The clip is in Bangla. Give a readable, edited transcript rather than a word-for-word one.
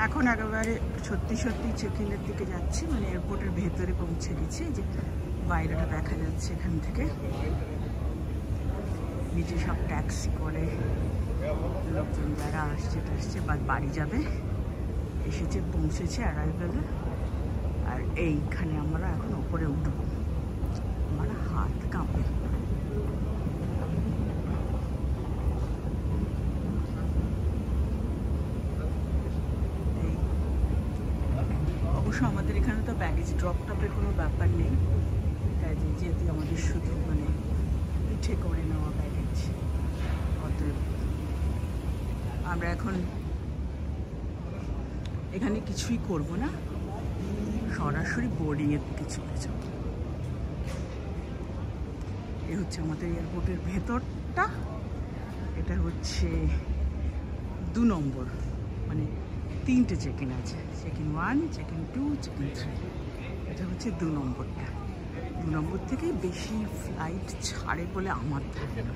এখন একেবারে সত্যি সত্যি চেক ইনের দিকে যাচ্ছি, মানে এয়ারপোর্টের ভেতরে পৌঁছে গেছি। যে বাইরেটা দেখা যাচ্ছে এখান থেকে, নিচে সব ট্যাক্সি করে লোকজন যারা আসছে টাসছে বা বাড়ি যাবে এসেছে, পৌঁছেছে অ্যারাইভেলে। আর এইখানে আমরা এখন ওপরে উঠবো, আমার হাত কাঁপে। অবশ্য আমাদের এখানে তো ব্যাগেজ ড্রপ টপের কোনো ব্যাপার নেই, যেহেতু আমাদের শুধু মানে পিঠে করে নেওয়া ব্যাগেজ। অতএব আমরা এখন এখানে কিছুই করব না, সরাসরি বোর্ডিংয়ের দিকে চলে যাব। এ হচ্ছে আমাদের এয়ারপোর্টের ভেতরটা। এটা হচ্ছে 2 নম্বর, মানে 3টে চেক ইন আছে, check in 1, check in 2, check in 3। এটা হচ্ছে 2 নম্বরটা। 2 নম্বর থেকে বেশি ফ্লাইট ছাড়ে বলে আমার ধারণা।